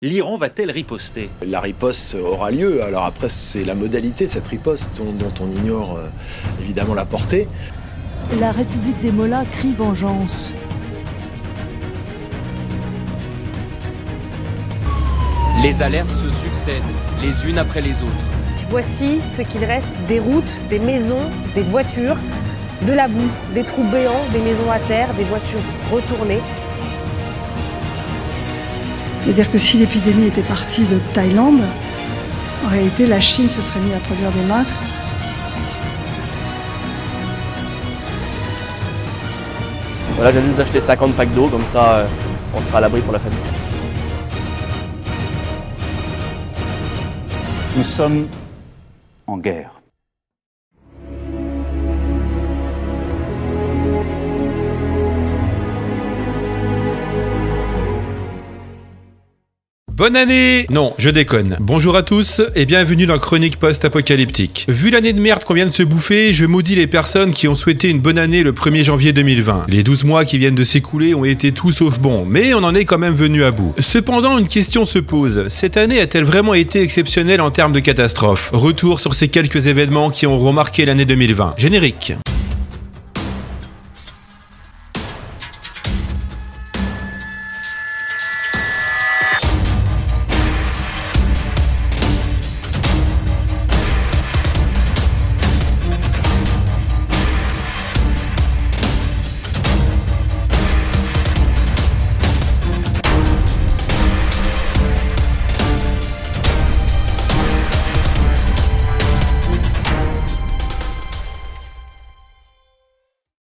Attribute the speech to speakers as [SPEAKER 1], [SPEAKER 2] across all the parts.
[SPEAKER 1] L'Iran va-t-elle riposter?
[SPEAKER 2] La riposte aura lieu, alors après c'est la modalité de cette riposte dont on ignore évidemment la portée.
[SPEAKER 3] La République des Mollahs crie vengeance.
[SPEAKER 4] Les alertes se succèdent, les unes après les autres.
[SPEAKER 5] Voici ce qu'il reste des routes, des maisons, des voitures, de la boue, des trous béants, des maisons à terre, des voitures retournées.
[SPEAKER 6] C'est-à-dire que si l'épidémie était partie de Thaïlande, en réalité la Chine se serait mise à produire des masques.
[SPEAKER 7] Voilà, j'ai juste d'acheter 50 packs d'eau, comme ça on sera à l'abri pour la fête.
[SPEAKER 8] Nous sommes en guerre.
[SPEAKER 9] Bonne année! Non, je déconne. Bonjour à tous et bienvenue dans Chronique Post-Apocalyptique. Vu l'année de merde qu'on vient de se bouffer, je maudis les personnes qui ont souhaité une bonne année le 1er janvier 2020. Les 12 mois qui viennent de s'écouler ont été tout sauf bons, mais on en est quand même venu à bout. Cependant, une question se pose. Cette année a-t-elle vraiment été exceptionnelle en termes de catastrophe? Retour sur ces quelques événements qui ont remarqué l'année 2020. Générique.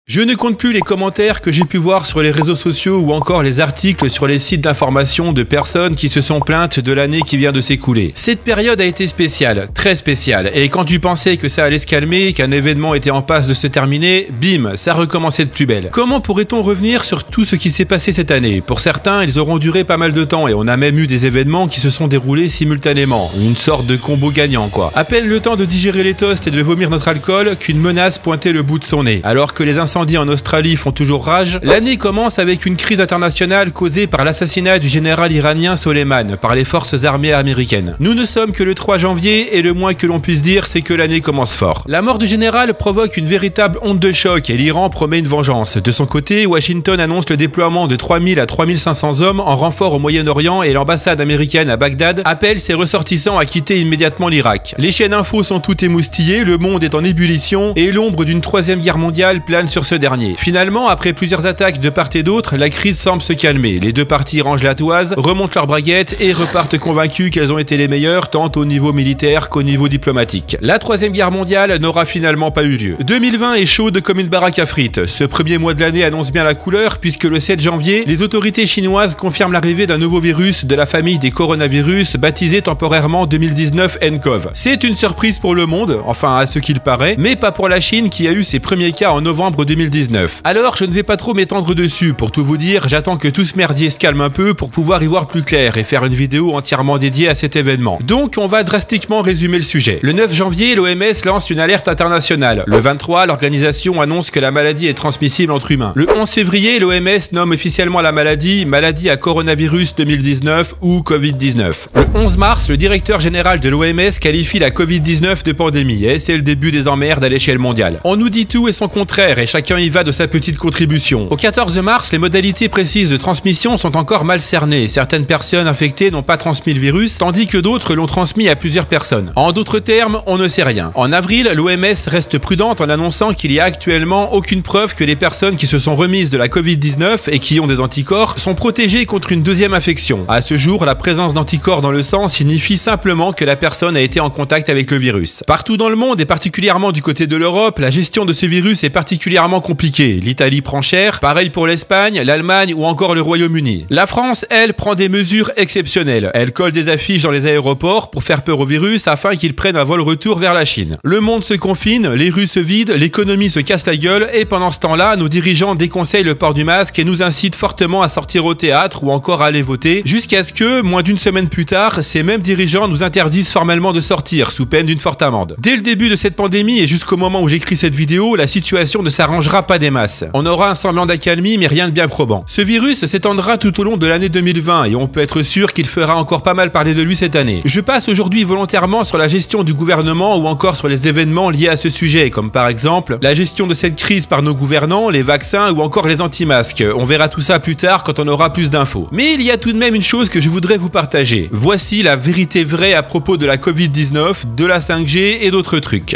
[SPEAKER 9] Je ne compte plus les commentaires que j'ai pu voir sur les réseaux sociaux ou encore les articles sur les sites d'information de personnes qui se sont plaintes de l'année qui vient de s'écouler. Cette période a été spéciale, très spéciale, et quand tu pensais que ça allait se calmer, qu'un événement était en passe de se terminer, bim, ça recommençait de plus belle. Comment pourrait-on revenir sur tout ce qui s'est passé cette année? Pour certains, ils auront duré pas mal de temps et on a même eu des événements qui se sont déroulés simultanément. Une sorte de combo gagnant quoi. À peine le temps de digérer les toasts et de vomir notre alcool qu'une menace pointait le bout de son nez. Alors que les incendies en Australie font toujours rage, l'année commence avec une crise internationale causée par l'assassinat du général iranien Soleimani par les forces armées américaines. Nous ne sommes que le 3 janvier et le moins que l'on puisse dire c'est que l'année commence fort. La mort du général provoque une véritable onde de choc et l'Iran promet une vengeance. De son côté, Washington annonce le déploiement de 3000 à 3500 hommes en renfort au Moyen-Orient et l'ambassade américaine à Bagdad appelle ses ressortissants à quitter immédiatement l'Irak. Les chaînes infos sont toutes émoustillées, le monde est en ébullition et l'ombre d'une troisième guerre mondiale plane sur ce dernier. Finalement, après plusieurs attaques de part et d'autre, la crise semble se calmer. Les deux parties rangent la toise, remontent leurs braguettes et repartent convaincus qu'elles ont été les meilleures tant au niveau militaire qu'au niveau diplomatique. La troisième guerre mondiale n'aura finalement pas eu lieu. 2020 est chaude comme une baraque à frites. Ce premier mois de l'année annonce bien la couleur puisque le 7 janvier, les autorités chinoises confirment l'arrivée d'un nouveau virus de la famille des coronavirus baptisé temporairement 2019 nCoV. C'est une surprise pour le monde, enfin à ce qu'il paraît, mais pas pour la Chine qui a eu ses premiers cas en novembre 2019. Alors je ne vais pas trop m'étendre dessus, pour tout vous dire, j'attends que tout ce merdier se calme un peu pour pouvoir y voir plus clair et faire une vidéo entièrement dédiée à cet événement. Donc on va drastiquement résumer le sujet. Le 9 janvier, l'OMS lance une alerte internationale. Le 23, l'organisation annonce que la maladie est transmissible entre humains. Le 11 février, l'OMS nomme officiellement la maladie à coronavirus 2019 ou Covid-19. Le 11 mars, le directeur général de l'OMS qualifie la Covid-19 de pandémie et c'est le début des emmerdes à l'échelle mondiale. On nous dit tout et son contraire et chacun y va de sa petite contribution. Au 14 mars, les modalités précises de transmission sont encore mal cernées. Certaines personnes infectées n'ont pas transmis le virus, tandis que d'autres l'ont transmis à plusieurs personnes. En d'autres termes, on ne sait rien. En avril, l'OMS reste prudente en annonçant qu'il n'y a actuellement aucune preuve que les personnes qui se sont remises de la Covid-19 et qui ont des anticorps sont protégées contre une deuxième infection. À ce jour, la présence d'anticorps dans le sang signifie simplement que la personne a été en contact avec le virus. Partout dans le monde et particulièrement du côté de l'Europe, la gestion de ce virus est particulièrement compliquée. L'Italie prend cher, pareil pour l'Espagne, l'Allemagne ou encore le Royaume-Uni. La France, elle, prend des mesures exceptionnelles. Elle colle des affiches dans les aéroports pour faire peur au virus afin qu'il prenne un vol retour vers la Chine. Le monde se confine, les rues se vident, l'économie se casse la gueule et pendant ce temps-là, nos dirigeants déconseillent le port du masque et nous incitent fortement à sortir au théâtre ou encore à aller voter jusqu'à ce que, moins d'une semaine plus tard, ces mêmes dirigeants nous interdisent formellement de sortir sous peine d'une forte amende. Dès le début de cette pandémie et jusqu'au moment où j'écris cette vidéo, la situation ne s'arrange changera pas des masses. On aura un semblant d'accalmie, mais rien de bien probant. Ce virus s'étendra tout au long de l'année 2020 et on peut être sûr qu'il fera encore pas mal parler de lui cette année. Je passe aujourd'hui volontairement sur la gestion du gouvernement ou encore sur les événements liés à ce sujet, comme par exemple la gestion de cette crise par nos gouvernants, les vaccins ou encore les anti-masques. On verra tout ça plus tard quand on aura plus d'infos. Mais il y a tout de même une chose que je voudrais vous partager. Voici la vérité vraie à propos de la Covid-19, de la 5G et d'autres trucs.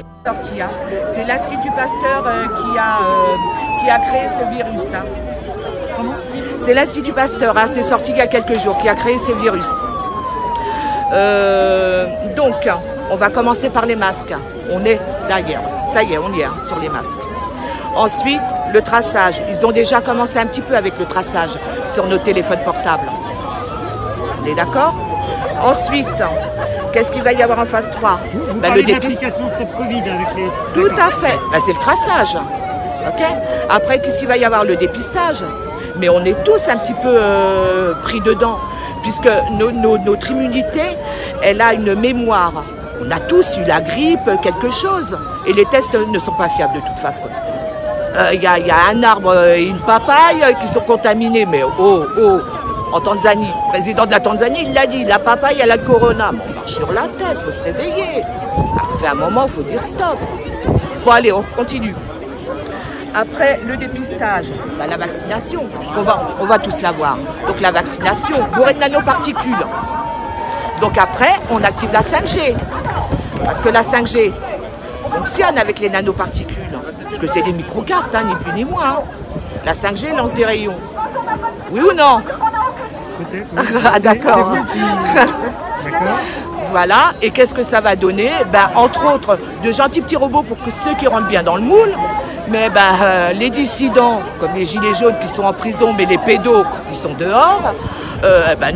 [SPEAKER 1] C'est l'Institut Pasteur qui a créé ce virus. C'est l'Institut Pasteur, c'est sorti il y a quelques jours, qui a créé ce virus. Donc, on va commencer par les masques. On est derrière, ça y est, on y est sur les masques. Ensuite, le traçage. Ils ont déjà commencé un petit peu avec le traçage sur nos téléphones portables. On est d'accord? Ensuite, qu'est-ce qu'il va y avoir en phase 3? Le dépistage.
[SPEAKER 10] Stop Covid avec les...
[SPEAKER 1] Tout à fait. C'est le traçage. Okay. Après, qu'est-ce qu'il va y avoir? Le dépistage. Mais on est tous un petit peu pris dedans, puisque notre immunité, elle a une mémoire. On a tous eu la grippe, quelque chose. Et les tests ne sont pas fiables de toute façon. Il y a un arbre et une papaye qui sont contaminés, mais en Tanzanie, le président de la Tanzanie, il l'a dit, la papaye, elle a le corona. Mais on marche sur la tête, il faut se réveiller. Arrivé un moment, il faut dire stop. Bon, allez, on continue. Après le dépistage, la vaccination, puisqu'on va tous l'avoir. Donc la vaccination, bourrée de nanoparticules. Donc après, on active la 5G. Parce que la 5G fonctionne avec les nanoparticules. Parce que c'est des microcartes, ni plus ni moins. La 5G lance des rayons. Oui ou non? Ah, d'accord. Voilà, et qu'est-ce que ça va donner? Entre autres, de gentils petits robots pour que ceux qui rentrent bien dans le moule, mais les dissidents, comme les gilets jaunes qui sont en prison, mais les pédos, ils sont dehors,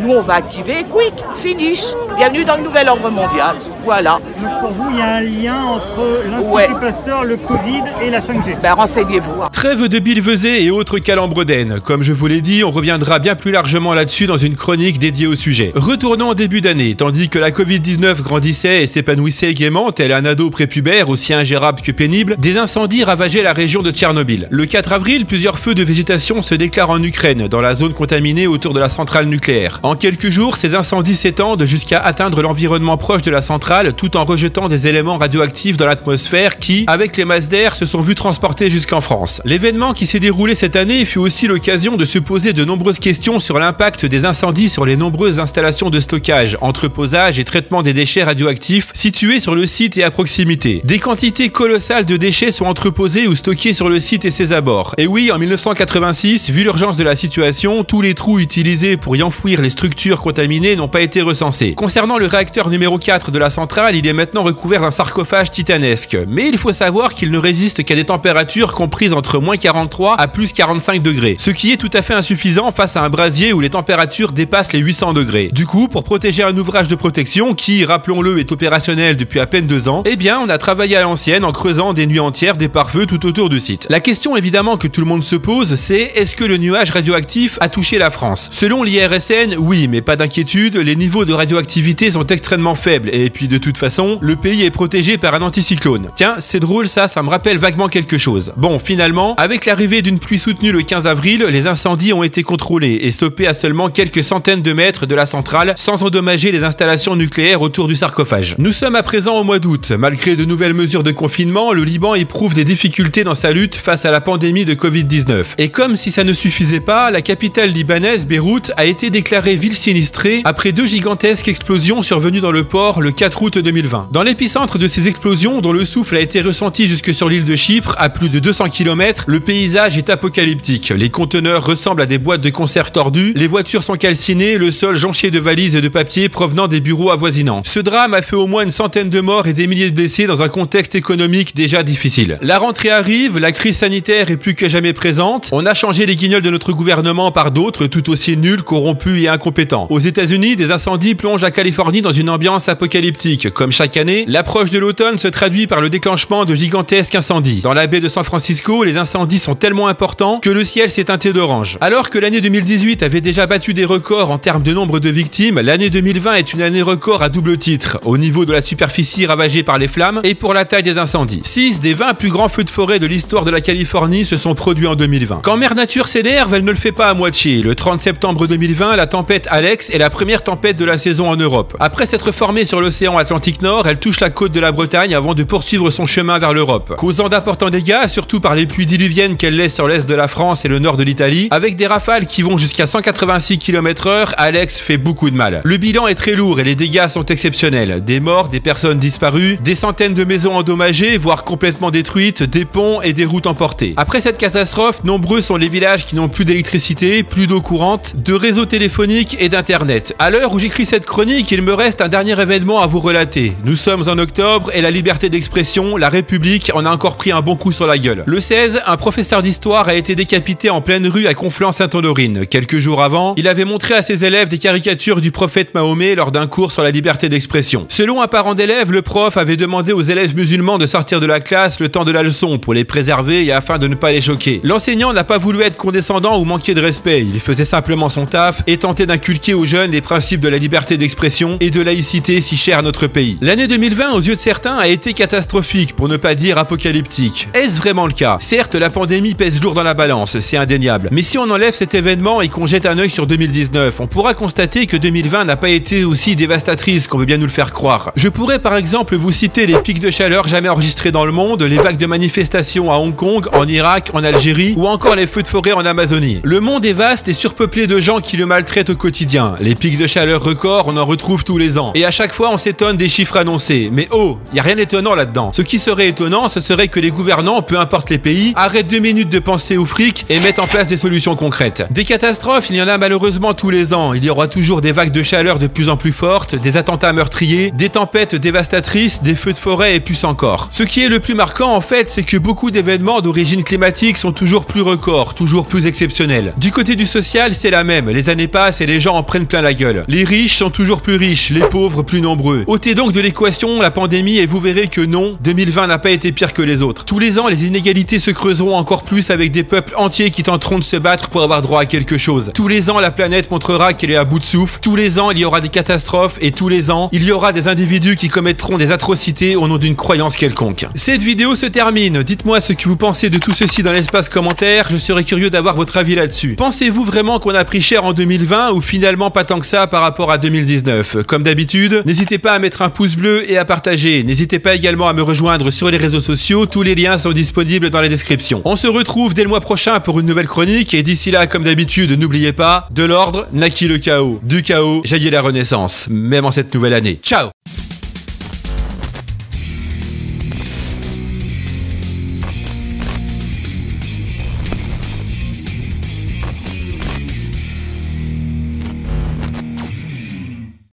[SPEAKER 1] nous on va activer Quick, Finish, bienvenue dans le nouvel ordre mondial, voilà.
[SPEAKER 10] Donc pour vous, il y a un lien entre l'Institut Pasteur, le Covid et la 5G.
[SPEAKER 1] Renseignez-vous.
[SPEAKER 9] Trêve de billevesées et autres calembredaines. Comme je vous l'ai dit, on reviendra bien plus largement là-dessus dans une chronique dédiée au sujet. Retournons en début d'année, tandis que la Covid-19 grandissait et s'épanouissait gaiement, tel un ado prépubère aussi ingérable que pénible, des incendies ravageaient la région de Tchernobyl. Le 4 avril, plusieurs feux de végétation se déclarent en Ukraine, dans la zone contaminée autour de la centrale nucléaire. En quelques jours, ces incendies s'étendent jusqu'à atteindre l'environnement proche de la centrale, tout en rejetant des éléments radioactifs dans l'atmosphère qui, avec les masses d'air, se sont vus transportés jusqu'en France. L'événement qui s'est déroulé cette année fut aussi l'occasion de se poser de nombreuses questions sur l'impact des incendies sur les nombreuses installations de stockage, entreposage et traitement des déchets radioactifs situés sur le site et à proximité. Des quantités colossales de déchets sont entreposés ou stockés sur le site et ses abords. Et oui, en 1986, vu l'urgence de la situation, tous les trous utilisés pour y enfouir les structures contaminées n'ont pas été recensés. Concernant le réacteur numéro 4 de la centrale, il est maintenant recouvert d'un sarcophage titanesque. Mais il faut savoir qu'il ne résiste qu'à des températures comprises entre moins 43 à plus 45 degrés. Ce qui est tout à fait insuffisant face à un brasier où les températures dépassent les 800 degrés. Du coup, pour protéger un ouvrage de protection qui, rappelons-le, est opérationnel depuis à peine 2 ans, eh bien, on a travaillé à l'ancienne en creusant des nuits entières des pare-feux tout autour du site. La question évidemment que tout le monde se pose, c'est est-ce que le nuage radioactif a touché la France? Selon l'IRSN, oui, mais pas d'inquiétude, les niveaux de radioactivité sont extrêmement faibles et puis de toute façon, le pays est protégé par un anticyclone. Tiens, c'est drôle ça me rappelle vaguement quelque chose. Bon, finalement, avec l'arrivée d'une pluie soutenue le 15 avril, les incendies ont été contrôlés et stoppés à seulement quelques centaines de mètres de la centrale sans endommager les installations nucléaires autour du sarcophage. Nous sommes à présent au mois d'août. Malgré de nouvelles mesures de confinement, le Liban éprouve des difficultés dans sa lutte face à la pandémie de Covid-19. Et comme si ça ne suffisait pas, la capitale libanaise, Beyrouth, a été déclarée ville sinistrée après 2 gigantesques explosions survenues dans le port le 4 août 2020. Dans l'épicentre de ces explosions, dont le souffle a été ressenti jusque sur l'île de Chypre, à plus de 200 km, le paysage est apocalyptique. Les conteneurs ressemblent à des boîtes de conserve tordues, les voitures sont calcinées, le sol jonché de valises et de papier provenant des bureaux avoisinants. Ce drame a fait au moins une centaine de morts et des milliers de blessés dans un contexte économique déjà difficile. La rentrée arrive, la crise sanitaire est plus que jamais présente, on a changé les guignols de notre gouvernement par d'autres tout aussi nuls, corrompus corrompus et incompétents. Aux États-Unis, des incendies plongent la Californie dans une ambiance apocalyptique. Comme chaque année, l'approche de l'automne se traduit par le déclenchement de gigantesques incendies. Dans la baie de San Francisco, les incendies sont tellement importants que le ciel s'est teinté d'orange. Alors que l'année 2018 avait déjà battu des records en termes de nombre de victimes, l'année 2020 est une année record à double titre, au niveau de la superficie ravagée par les flammes et pour la taille des incendies. 6 des 20 plus grands feux de forêt de l'histoire de la Californie se sont produits en 2020. Quand Mère Nature s'énerve, elle ne le fait pas à moitié. Le 30 septembre 2020, la tempête Alex est la première tempête de la saison en Europe. Après s'être formée sur l'océan Atlantique Nord, elle touche la côte de la Bretagne avant de poursuivre son chemin vers l'Europe, causant d'importants dégâts, surtout par les pluies diluviennes qu'elle laisse sur l'est de la France et le nord de l'Italie. Avec des rafales qui vont jusqu'à 186 km/h, Alex fait beaucoup de mal. Le bilan est très lourd et les dégâts sont exceptionnels. Des morts, des personnes disparues, des centaines de maisons endommagées, voire complètement détruites, des ponts et des routes emportées. Après cette catastrophe, nombreux sont les villages qui n'ont plus d'électricité, plus d'eau courante, de réseau téléphonique et d'internet. À l'heure où j'écris cette chronique, il me reste un dernier événement à vous relater. Nous sommes en octobre et la liberté d'expression, la République, en a encore pris un bon coup sur la gueule. Le 16, un professeur d'histoire a été décapité en pleine rue à Conflans-Sainte-Honorine. Quelques jours avant, il avait montré à ses élèves des caricatures du prophète Mahomet lors d'un cours sur la liberté d'expression. Selon un parent d'élève, le prof avait demandé aux élèves musulmans de sortir de la classe le temps de la leçon pour les préserver et afin de ne pas les choquer. L'enseignant n'a pas voulu être condescendant ou manquer de respect, il faisait simplement son taf et tentait d'inculquer aux jeunes les principes de la liberté d'expression et de laïcité si chers à notre pays. L'année 2020, aux yeux de certains, a été catastrophique, pour ne pas dire apocalyptique. Est-ce vraiment le cas? Certes, la pandémie pèse lourd dans la balance, c'est indéniable. Mais si on enlève cet événement et qu'on jette un œil sur 2019, on pourra constater que 2020 n'a pas été aussi dévastatrice qu'on veut bien nous le faire croire. Je pourrais par exemple vous citer les pics de chaleur jamais enregistrés dans le monde, les vagues de manifestations à Hong Kong, en Irak, en Algérie ou encore les feux de forêt en Amazonie. Le monde est vaste et surpeuplé de gens qui le maltraitent au quotidien. Les pics de chaleur records, on en retrouve tous les ans. Et à chaque fois, on s'étonne des chiffres annoncés. Mais oh, y a rien d'étonnant là-dedans. Ce qui serait étonnant, ce serait que les gouvernants, peu importe les pays, arrêtent 2 minutes de penser au fric et mettent en place des solutions concrètes. Des catastrophes, il y en a malheureusement tous les ans. Il y aura toujours des vagues de chaleur de plus en plus fortes, des attentats meurtriers, des tempêtes dévastatrices, des feux de forêt et plus encore. Ce qui est le plus marquant en fait, c'est que beaucoup d'événements d'origine climatique sont toujours plus records, toujours plus exceptionnels. Du côté du social, c'est la même. Les années passent et les gens en prennent plein la gueule. Les riches sont toujours plus riches, les pauvres plus nombreux. Ôtez donc de l'équation la pandémie et vous verrez que non, 2020 n'a pas été pire que les autres. Tous les ans, les inégalités se creuseront encore plus avec des peuples entiers qui tenteront de se battre pour avoir droit à quelque chose. Tous les ans, la planète montrera qu'elle est à bout de souffle. Tous les ans, il y aura des catastrophes et tous les ans, il y aura des individus qui commettront des atrocités au nom d'une croyance quelconque. Cette vidéo se termine. Dites-moi ce que vous pensez de tout ceci dans l'espace commentaire. Je serais curieux d'avoir votre avis là-dessus. Pensez-vous vraiment qu'on a pris cher en 2020 ou finalement pas tant que ça par rapport à 2019? Comme d'habitude, n'hésitez pas à mettre un pouce bleu et à partager. N'hésitez pas également à me rejoindre sur les réseaux sociaux. Tous les liens sont disponibles dans la description. On se retrouve dès le mois prochain pour une nouvelle chronique et d'ici là, comme d'habitude, n'oubliez pas, de l'ordre naquit le chaos. Du chaos jaillit la renaissance, même en cette nouvelle année. Ciao!